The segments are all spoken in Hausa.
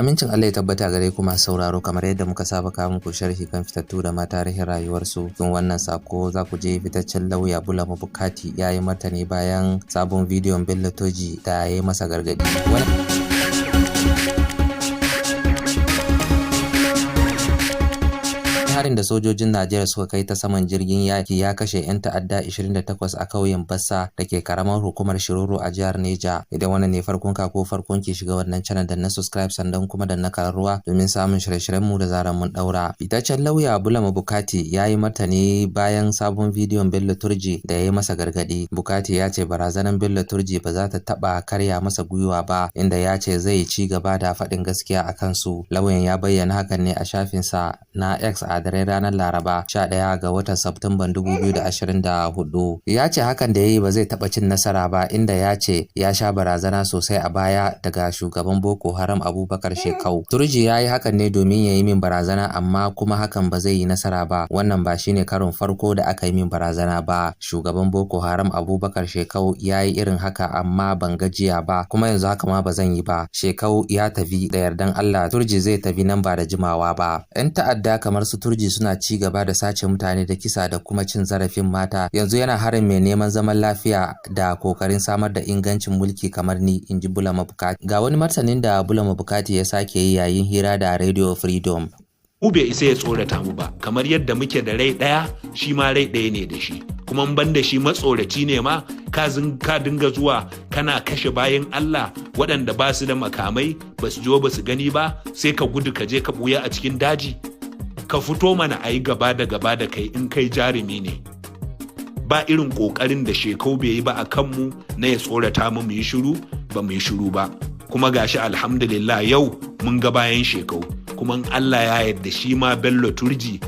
Amincin Allah ya tabbata gare ku masu sauraro, kamar yadda muka saba kawo muku sharhi kan fitattu da ma tarihin rayuwarsu. Cikin wannan sako za ku je fitaccen lauya Bulama Bukarti ya yi martani bayan sabon bidiyon Bello Turji da ya yi masa gargadi. Harin da sojojin Najeriya suka kai ta saman jirgin yaki ya kashe 'yan ta'adda 28 a kauyen Bassa da ke karamar hukumar Shiroro a jihar Neja. Idan wannan ne farkon ka ko farkon ki shiga wannan channel da na subscribe sannan kuma da na kararruwa domin samun shirye-shiryen mu da zaran mun daura. Fitaccen lauya Bulama Bukarti ya yi martani bayan sabon bidiyon Bello Turji da ya yi masa gargadi. Bukarti ya ce barazanar Bello Turji ba za ta taba karya masa gwiwa ba, inda ya ce zai ci gaba da faɗin gaskiya a kansu. Lauyan ya bayyana hakan ne a shafinsa na X a ranar Laraba 11 ga watan Satumban 2024. Ya ce hakan da ya yi ba zai taɓa cin nasara ba, inda ya ce ya sha barazana sosai a baya daga shugaban Boko Haram Abubakar Shekau. Turji ya yi hakan ne domin ya yi min barazana, amma kuma hakan ba zai yi nasara ba. Wannan ba shine karon farko da aka yi min barazana ba. Shugaban Boko Haram Abubakar Shekau ya yi irin haka amma ban gajiya ba, kuma yanzu haka ma ba zan yi ba. Shekau ya tafi, da yardan Allah Turji zai tafi nan ba da jimawa ba. 'Yan ta'adda kamar su Turji suna ci gaba da sace mutane da kisa da kuma cin zarafin mata. Yanzu yana harin mai neman zaman lafiya da kokarin samar da ingancin mulki kamar ni, inji Bulama Bukarti. Ga wani martanin da Bulama Bukarti ya sake yi yayin hira da Radio Freedom. Mu bai isa ya tsorata mu ba, kamar yadda muke da rai ɗaya shi ma rai ɗaya ne da shi, kuma ban da shi matsoraci ne ma ka dinga zuwa kana kashe bayan Allah waɗanda ba su da makamai, ba su jo ba su gani ba, sai ka gudu ka je ka ɓuya a cikin daji. Ka fito mana a yi gaba da kai in kai jarumi ne. Ba irin ƙoƙarin da Shekau bai yi ba a kanmu na ya tsorata mu yi shiru, ba mu yi shiru ba. Kuma gashi alhamdulillah yau mun ga bayan Shekau, kuma Allah ya yarda shi ma Bello Turji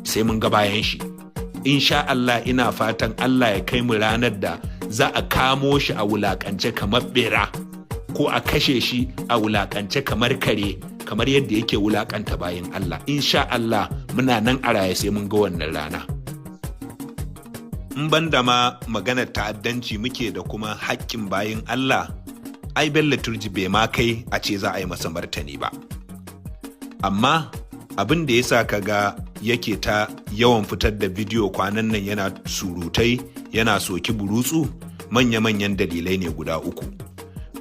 sai mun ga bayan shi. Insha Allah ina fatan Allah ya kai mu ranar da za a kamo shi a wulakance kamar bera, ko a kashe shi a wulakance kamar kare, kamar yadda yake wulakanta bayan Allah. Insha Allah muna nan a raye sai mun ga wannan rana. In ban da ma maganar ta'addanci muke da kuma haƙƙin bayan Allah, ai Bello Turji bai ma kai a ce za a yi masa martani ba. Amma abin da yasa kaga yake ta yawan fitar da bidiyo kwanan nan yana surutai, yana soki burutsu, manya-manyan dalilai ne guda uku.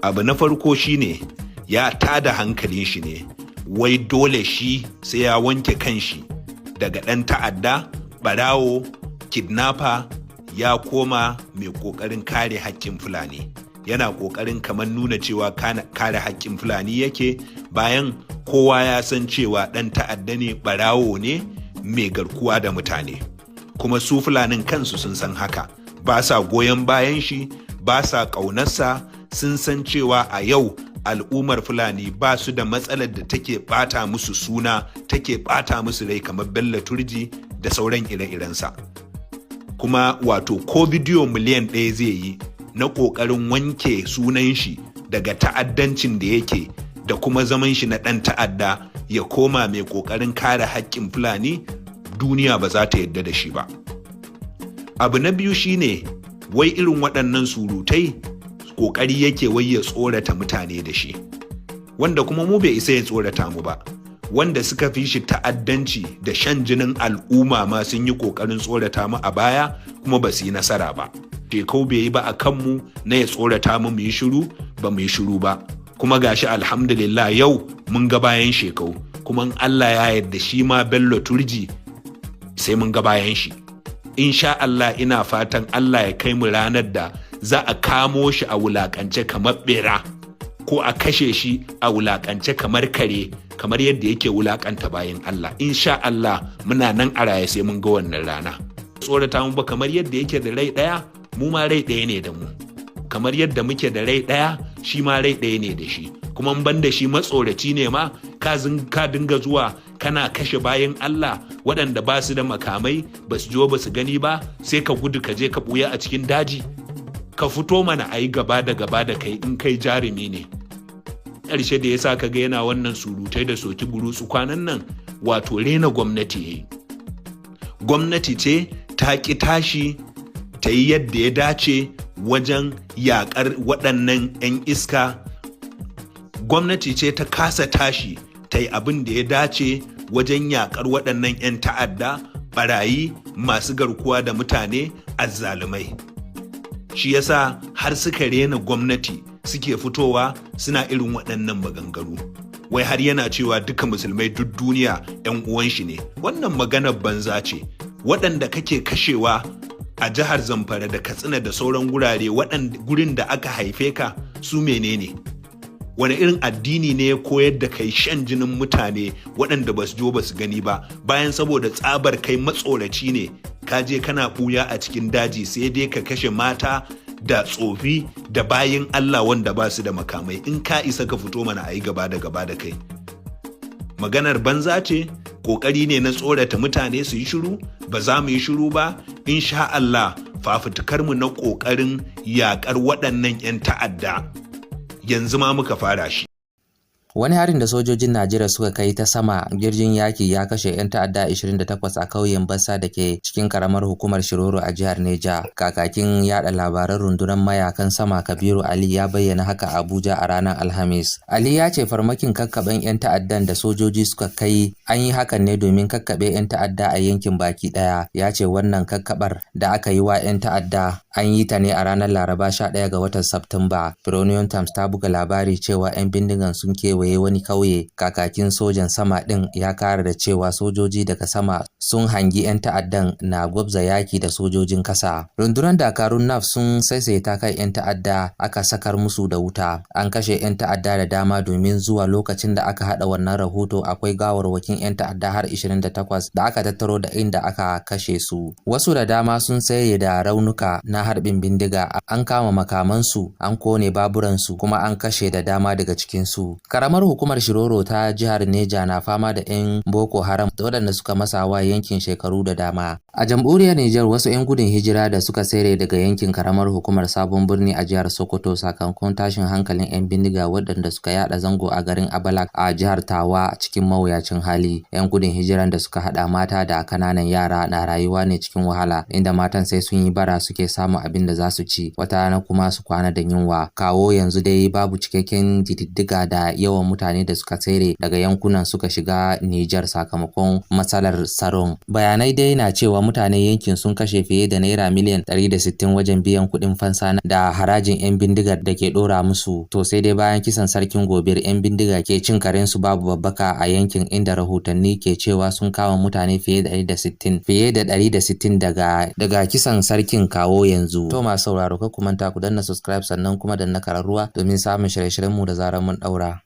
Abu na farko shine ya tada hankalin shi ne, wai dole shi sai ya wanke kanshi daga ɗan ta'adda, ɓarawo, kidnapper, ya koma mai ƙoƙarin kare haƙƙin Fulani. Yana ƙoƙarin kamar nuna cewa kare haƙƙin Fulani yake, bayan kowa ya san cewa ɗan ta'adda ne, ɓarawo ne, mai garkuwa da mutane. Kuma su Fulanin kansu sun san haka, ba sa goyon bayan shi, ba sa ƙaunarsa, sun san cewa a yau al'ummar Fulani ba su da matsalar da take bata musu suna, take bata musu rai kamar Bello Turji da sauran ire-irensa. Kuma wato ko bidiyo miliyan 1 zai yi na ƙoƙarin wanke sunan shi daga ta'addancin da yake da kuma zaman shi na ɗan ta'adda ya koma mai ƙoƙarin kare haƙƙin Fulani, duniya ba za ta yadda da shi ba. Abu na biyu shine wai irin waɗannan surutai ƙoƙari yake wai ya tsorata mutane da shi, wanda kuma mu bai isa ya tsorata mu ba. Wanda suka fi shi ta'addanci da shan jinin al'umma ma sun yi ƙoƙarin tsorata mu a baya, kuma ba su yi nasara ba. Shekau bai yi ba a kanmu na ya tsorata mu yi shiru, ba mu yi shiru ba. Kuma gashi alhamdulillah yau mun ga bayan Shekau, kuma Allah ya yarda shi ma Bello Turji sai mun ga bayan shi. Insha Allah ina fatan Allah ya kai mu ranar da za a kamo shi a wulakance kamar bera, ko a kashe shi a wulakance kamar kare, kamar yadda yake wulakanta bayan Allah. Insha Allah muna nan a raye sai mun ga wannan rana. Tsorata mu ba, kamar yadda yake da rai ɗaya, mu ma rai ɗaya ne da mu. Kamar yadda muke da rai ɗaya, shi ma rai ɗaya ne da shi. Kuma ban da shi matsoraci ne ma ka dinga zuwa kana kashe bayan Allah waɗanda ba su da makamai, ba su jo ba su gani ba, sai ka gudu ka je ka ɓuya a cikin daji. Ka fito mana a yi gaba da kai in kai jarumi ne. Ƙarshe da ya sa ka ga yana wannan surutai da soki burutsu kwanan nan, wato rena gwamnati ya yi. Gwamnati ce ta ƙi tashi ta yi yadda ya dace wajen yaƙar waɗannan 'yan iska. gwamnati ce ta kasa tashi ta yi abin da ya dace wajen yakar waɗannan 'yan ta'adda, barayi, masu garkuwa da mutane, azzalumai. Shi yasa har suka rena gwamnati suke fitowa suna irin waɗannan maganganu. Wai har yana cewa duka musulmai duk duniya 'yan uwan shi ne. Wannan maganar banza ce. Waɗanda kake kashewa a jihar Zamfara da Katsina da sauran gurare, gurin da aka haife ka, su menene? Wani irin addini ne ya koyar da kai shan jinin mutane waɗanda ba su jo ba su gani ba, bayan saboda tsabar kai matsoraci ne ka je kana ɓuya a cikin daji sai dai ka kashe mata da tsofi da bayin Allah wanda ba su da makamai. In ka isa ka fito mana a yi gaba da kai. Maganar banza ce, ƙoƙari ne na tsorata mutane su yi shiru, ba za mu yi shiru ba. Insha Allah fafutukarmu na ƙoƙarin yaƙar waɗannan 'yan ta'adda yanzu ma muka fara shi. Wani harin da sojojin Najeriya suka kai ta sama jirgin yaki ya kashe 'yan ta'adda 28 a kauyen Bassa da ke cikin karamar hukumar Shiroro a jihar Neja. Kakakin yada labaran rundunar mayakan sama Kabiru Ali ya bayyana haka a Abuja a ranar Alhamis. Ali ya ce farmakin kakkaɓen 'yan ta'addan da sojoji suka kai an yi hakan ne domin kakkaɓe 'yan ta'adda a yankin baki ɗaya. Ya ce wannan kakkaɓar da aka yi wa 'yan ta'adda an yi ta ne a ranar Laraba 11 ga watan Satumba. Premium Times ta buga labari cewa 'yan bindigan sun kewaye wani kauye. Kakakin sojan sama din ya kara da cewa sojoji daga sama sun hangi 'yan ta'addan na gwabza yaki da sojojin kasa. Rundunar dakarun NAF sun saisaita kai 'yan ta'adda aka sakar musu da wuta. An kashe 'yan ta'adda da dama domin zuwa lokacin da aka hada wannan rahoto akwai gawarwakin 'yan ta'adda har 28 da aka tattaro da inda aka kashe su. Wasu da dama sun saye da raunuka na harbin bindiga, an kama makamansu, an kone baburansu kuma an kashe da dama daga cikinsu. Karamar hukumar Shiroro ta jihar Neja na fama da 'yan Boko Haram waɗanda suka masa wa yankin shekaru da dama. A jamhuriyar Nijar wasu 'yan gudun hijira da suka tsere daga yankin karamar hukumar Sabon Birni a jihar Sokoto sakamakon tashin hankalin 'yan bindiga waɗanda suka yada zango a garin Abalak a jihar Tawa cikin mawuyacin hali. 'Yan gudun hijiran da suka hada mata da kananan yara na rayuwa ne cikin wahala, inda matan sai sun yi bara suke samun abin da za su ci, wata rana kuma su kwana da yunwa. Kawo yanzu dai babu cikakken diddiga da yawan mutane da suka tsere daga yankunan suka shiga Nijar sakamakon matsalar tsaron. Bayanai dai na cewa mutane yankin sun kashe fiye da naira miliyan 160 wajen biyan kuɗin fansa da harajin 'yan bindigar da ke ɗora musu. To sai dai bayan kisan sarkin gobir 'yan bindiga ke cin karensu babu babbaka a yankin, inda rahotanni ke cewa sun kama mutane fiye da 160 daga kisan sarkin kawo yanzu. To masu sauraro, ka ku manta ku danna subscribe sannan kuma danna kararruwa domin samun shirye-shiryenmu da zarar mun ɗaura.